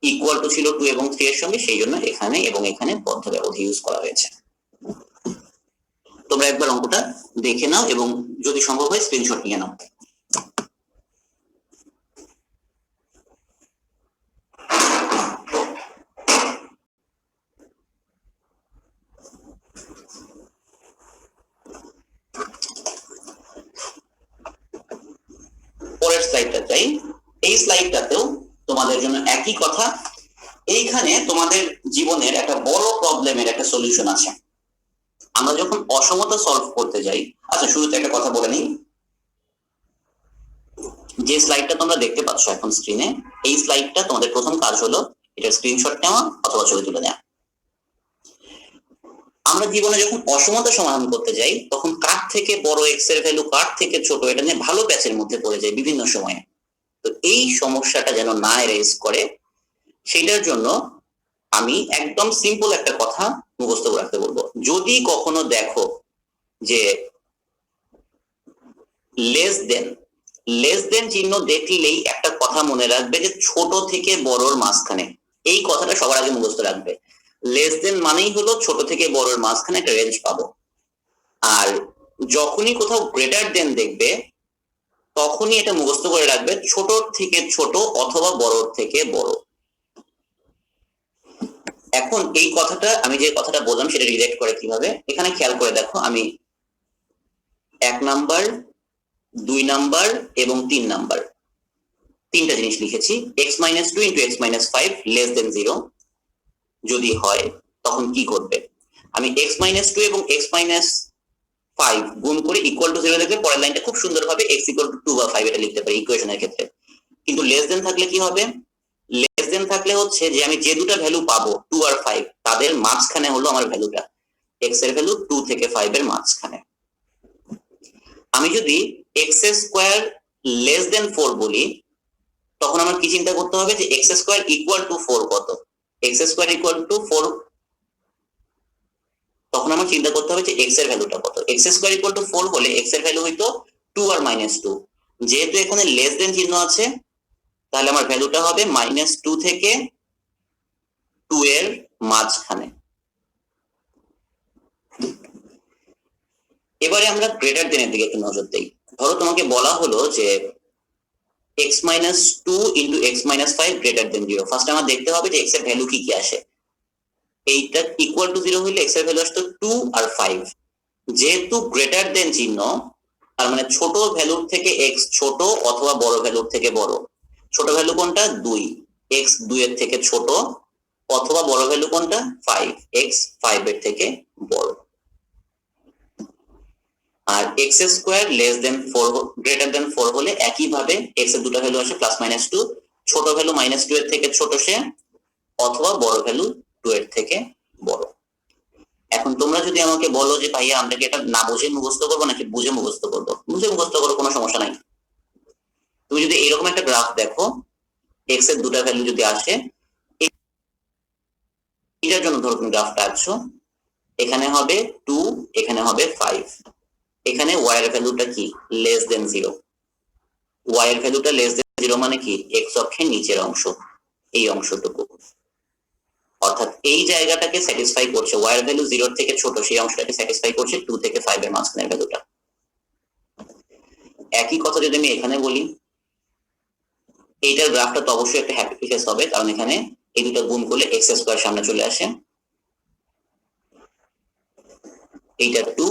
ইকুয়াল টু ছিল 2 এবং 3 এর সঙ্গে, সেই জন্য এখানে এবং এখানে বদ্ধ ব্যবধি ইউজ করা হয়েছে। তোমরা একবার অঙ্কটা দেখে নাও এবং যদি সম্ভব হয় স্ক্রিনশট নিয়ে নাও। পরের স্লাইডটা চাই। এই স্লাইডটাতেও তোমাদের জন্য একই কথা। এইখানে তোমাদের জীবনের একটা বড় প্রবলেমের একটা সলিউশন আছে। আমরা যখন অসমতা সলভ করতে যাই, আচ্ছা শুরুতে একটা কথা বলে নিই, যে স্লাইডটা তোমরা দেখতে পাচ্ছ এখন স্ক্রিনে, এই স্লাইডটা তোমাদের প্রথম কাজ হলো এটা স্ক্রিনশট নেওয়া অথবা ছবি তুলে নেওয়া। আমরা জীবনে যখন অসমতা সমাধান করতে যাই তখন কার থেকে বড় এক্স এর ভ্যালু, কার থেকে ছোট, এটা নিয়ে ভালো প্যাচের মধ্যে পড়ে যায় বিভিন্ন সময়ে। তো এই সমস্যাটা যেন না এরেজ করে সেটার জন্য আমি একদম সিম্পল একটা কথা মুখস্থ করে রাখতে বলবো। যদি কখনো দেখো যে লেস দেন চিহ্ন দেখলেই একটা কথা মনে রাখবে যে ছোট থেকে বড়র মাঝখানে, এই কথাটা সবার আগে মুখস্থ রাখবে। লেস দেন মানেই হলো ছোট থেকে বড়র মাঝখানে একটা রেঞ্জ পাবো। আর যখনই কোথাও গ্রেটার দেন দেখবে তখনই এটা মুখস্থ করে রাখবে ছোট থেকে ছোট অথবা বড়র থেকে বড়। এখন এই কথাটা আমি যে কথাটা বললাম সেটা রিলেট করে কিভাবে, এখানে খেয়াল করে দেখো, আমি 1 নাম্বার, 2 নাম্বার এবং 3 নাম্বার তিনটা জিনিস লিখেছি। x-2 into x-5 less than 0 যদি হয় তখন কি করবে, আমি x-2 এবং x-5 গুণ করে ইকুয়াল টু 0 দেখবে পরের লাইনটা খুব সুন্দরভাবে x equal to 2 বা 5 এটা লিখতে পারি ইকুয়েশনের ক্ষেত্রে। কিন্তু লেস দেন থাকলে কি হবে, লেস দেন থাকলে হচ্ছে যে আমি যে দুটো ভ্যালু পাবো 2 আর 5 তাদের মাঝখানে হলো আমার ভ্যালুটা, x এর ভ্যালু 2 থেকে 5 এর মাঝখানে। আমি যদি x স্কয়ার লেস দেন 4 বলি তখন আমার কি চিন্তা করতে হবে যে x স্কয়ার ইকুয়াল টু 4 কত, x স্কয়ার ইকুয়াল টু 4, তখন আমার চিন্তা করতে হবে যে x এর ভ্যালুটা কত। x স্কয়ার ইকুয়াল টু 4 হলে x এর ভ্যালু হইতো 2 আর -2, যেহেতু এখানে লেস দেন চিহ্ন আছে তাহলে আমার ভ্যালুটা হবে -2 থেকে 2 এর মাঝখানে। এবারে আমরা গ্রেটার দেন এর দিকে একটু নজর দেই। ধরো তোমাকে বলা হলো যে x-2 into x-5 greater than 0। First আমার দেখতে হবে যে x এর ভ্যালু কি কি আসে। এইটা ইকুয়াল টু 0 হলে x এর ভ্যালু আসতো 2 আর 5। যেহেতু গ্রেটার দেন চিহ্ন তার মানে ছোট ভ্যালুর থেকে x ছোট অথবা বড় ভ্যালুর থেকে বড়। ছোট ভ্যালু কোনটা, 2, x 2 এর থেকে ছোট, অথবা বড় ভ্যালু কোনটা, 5, x 5 এর থেকে বড়। আর x square less than 4 greater than 4 হলে একই ভাবে x এর দুটো ভ্যালু আসে +-2, ছোট ভ্যালু -2 এর থেকে ছোট সে অথবা বড় ভ্যালু 2 এর থেকে বড়। এখন তোমরা যদি আমাকে বলো যে ভাইয়া আমরা কি এটা না বুঝে মুখস্থ করবো নাকি বুঝে মুখস্থ করবো, বুঝে মুখস্থ করো, কোনো সমস্যা নাই। তুমি যদি এরকম একটা গ্রাফ দেখো, x এর দুটো ভ্যালু যদি আসে, এটার জন্য ধরো তুমি গ্রাফটা আঁকছো, এখানে হবে 2, এখানে হবে 5, এখানে y এর ভ্যালুটা কি, লেস দেন 0। y এর ভ্যালুটা লেস দেন 0 মানে কি, x অক্ষের নিচের অংশ, এই অংশটুকু, অর্থাৎ এই জায়গাটাকে স্যাটিসফাই করছে, y এর ভ্যালু 0 থেকে ছোট সেই অংশটাকে স্যাটিসফাই করছে 2 থেকে 5 এর মাঝখানের ভ্যালুটা। একই কথা যদি আমি এখানে বলি, এইটার গ্রাফটা তো অবশ্যই একটা হ্যাপি ফেস হবে, কারণ এখানে এই দুটো গুণ করলে x স্কয়ার সামনে চলে আসে, এইটা 2,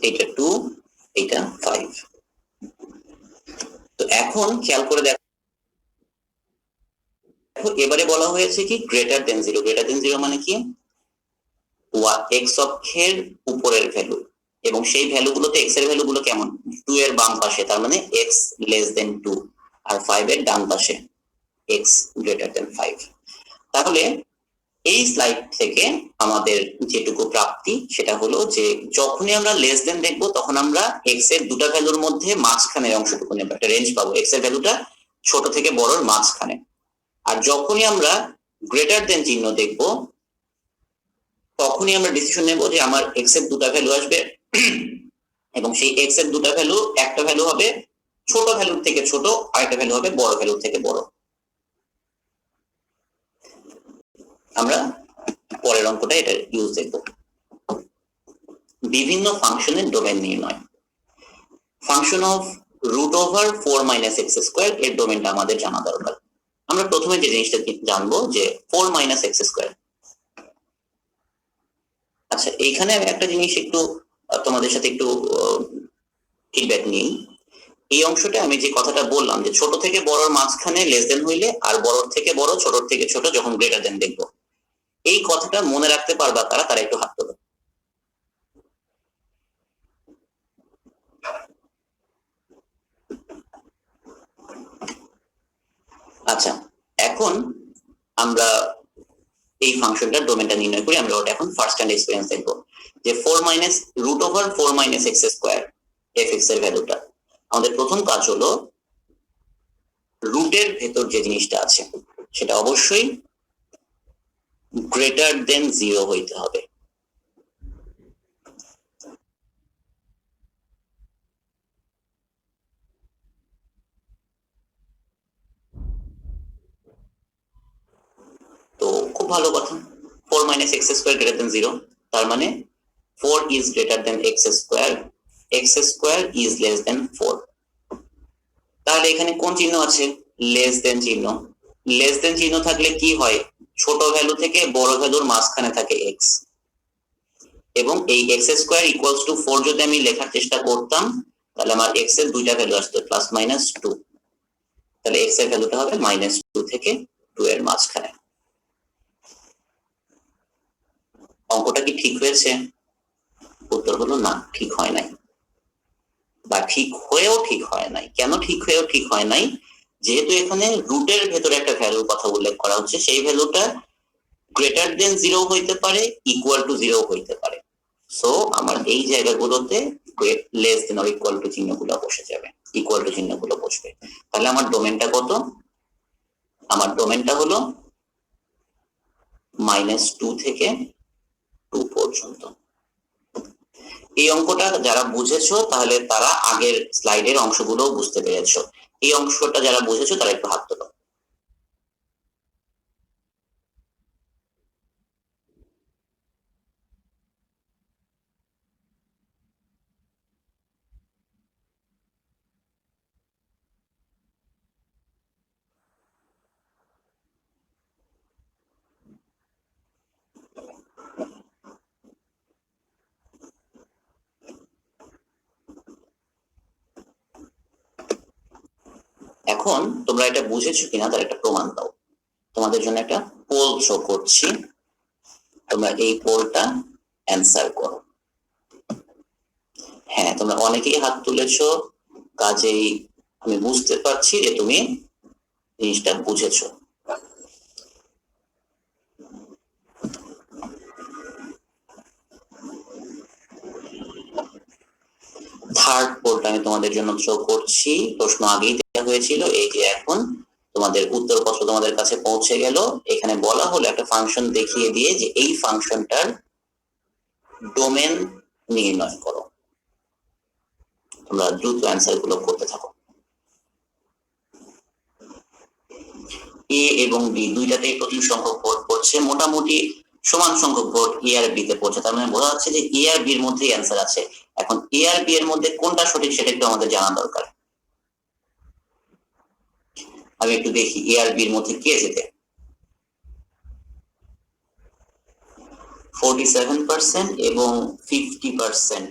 এটা 2, এটা 5। তো এখন খেয়াল করে দেখো, এবারে বলা হয়েছে কি গ্রেটার দেন 0। গ্রেটার দেন 0 মানে কি, এক্স অক্ষের উপরের ভ্যালু, এবং সেই ভ্যালুগুলোতে এক্স এর ভ্যালুগুলো কেমন, 2 এর বাম পাশে, তার মানে এক্স লেস দেন 2, আর 5 এর ডান পাশে এক্স গ্রেটার দেন 5। তাহলে এই স্লাইড থেকে আমাদের যেটুকু প্রাপ্তি সেটা হলো যে যখনই আমরা লেস দেন দেখব তখন আমরা এক্স এর দুটা ভ্যালুর মধ্যে মাঝখানের অংশটুকু নেব, একটা রেঞ্জ পাবো এক্স এর ভ্যালুটা ছোট থেকে বড়র মাঝখানে। আর যখনই আমরা গ্রেটার দেন চিহ্ন দেখব তখনই আমরা ডিসিশন নেব যে আমার এক্স এর দুটা ভ্যালু আসবে, এবং সেই এক্স এর দুটা ভ্যালু, একটা ভ্যালু হবে ছোট ভ্যালুর থেকে ছোট, আর একটা ভ্যালু হবে বড় ভ্যালুর থেকে বড়। আমরা পরের অঙ্কটা এটা ইউজ দেখব। বিভিন্ন ফাংশনের ডোমেন নির্ণয়। ফাংশন অফ √4 - x² এর ডোমেনটা আমাদের জানা দরকার। আমরা প্রথমে যে জিনিসটা জানবো যে 4 - x²। আচ্ছা, এইখানে আমি একটা জিনিস একটু তোমাদের সাথে একটু ফিডব্যাক নিই। এই অংশটা আমি যে কথাটা বললাম যে ছোট থেকে বড়র মাঝখানে লেস দেন হইলে, আর বড়র থেকে বড়, ছোটর থেকে ছোট যখন গ্রেটার দেন দেখবো, এই কথাটা মনে রাখতে পারবা তারা একটু হাত তোলো। আচ্ছা, এখন আমরা এই ফাংশনটার ডোমেনটা নির্ণয় করি। আমরা ওটা এখন ফার্স্ট হ্যান্ড এক্সপেরিয়েন্স দেখবো যে √4 - x² fx এর ভ্যালুটা। আমাদের প্রথম কাজ হলো রুটের ভেতর যে জিনিসটা আছে সেটা অবশ্যই গ্রেটার দেন 0 হইতে হবে। তো খুব ভালো কথা, 4 - x² গ্রেটার দেন 0, তার মানে 4 is greater than x², x² is less than 4। তাহলে এখানে কোন চিহ্ন আছে, লেস দেন চিহ্ন। লেস দেন চিহ্ন থাকলে কি হয়, ছোট ভ্যালু থেকে বড় ভ্যালুর মাঝখানে থাকে x, এবং এই x² ইকুয়ালস টু 4 যদি আমি লেখার চেষ্টা করতাম তাহলে আমার x এর দুইটা ভ্যালু আসতো +-2, তাহলে x এর ভ্যালুটা হবে -2 থেকে 2 এর মাঝখানে। অঙ্কটা কি ঠিক হয়েছে? উত্তর হলো না, ঠিক হয় নাই, বা ঠিক হয়েও ঠিক হয় নাই। কেন ঠিক হয়েও ঠিক হয় নাই? যেহেতু এখানে রুটের ভেতরে একটা ভ্যালুর কথা উল্লেখ করা হচ্ছে, সেই ভ্যালুটা গ্রেটার দেন 0 হইতে পারে, ইকুয়াল টু 0 হইতে পারে। সো আমার এই জায়গাগুলোতে less than or equal to চিহ্নগুলো বসে যাবে, ইকুয়াল টু চিহ্নগুলো বসবে। তাহলে আমার ডোমেনটা কত? আমার ডোমেনটা হলো -2 থেকে 2 পর্যন্ত। এই অঙ্কটা যারা বুঝেছো তাহলে তারা আগের স্লাইডের অংশগুলো বুঝতে পেরেছো। এই অংশটা যারা বুঝেছো তারা একটু হাত তোলো। এখন তোমরা এটা বুঝেছো কিনা তার একটা প্রমাণ দাও। তোমাদের জন্য একটা পোল শো করছি, তোমরা এই পোলটা অ্যান্সার করো। হ্যাঁ, তোমরা অনেকেই হাত তুলেছো, কাজেই আমি বুঝতে পারছি যে তুমি জিনিসটা বুঝেছো। থার্ড পোলটা আমি তোমাদের জন্য শো করছি। প্রশ্ন আগেই দেওয়া হয়েছিল, এই যে এখন তোমাদের উত্তরপত্র তোমাদের কাছে পৌঁছে গেল। এখানে বলা হলো একটা ফাংশন দেখিয়ে দিয়ে যে এই ফাংশনটার ডোমেন নির্ণয় করো। তোমরা দ্রুত অ্যান্সার গুলো করতে থাকো। এ এবং বি দুইটাতেই প্রচুর সংখ্যক ভোট পড়ছে, মোটামুটি সমান সংখ্যক ভোট এ আর বি তে পড়ছে। তার মানে বোঝা যাচ্ছে যে এ আর বি এর মধ্যেই অ্যান্সার আছে। এখন এ আর বি এর মধ্যে কোনটা সঠিক সেটা একটু আমাদের জানা দরকার। আমি একটু দেখি এ আর বি এর মধ্যে কে যেতে। 47% এবং 50%।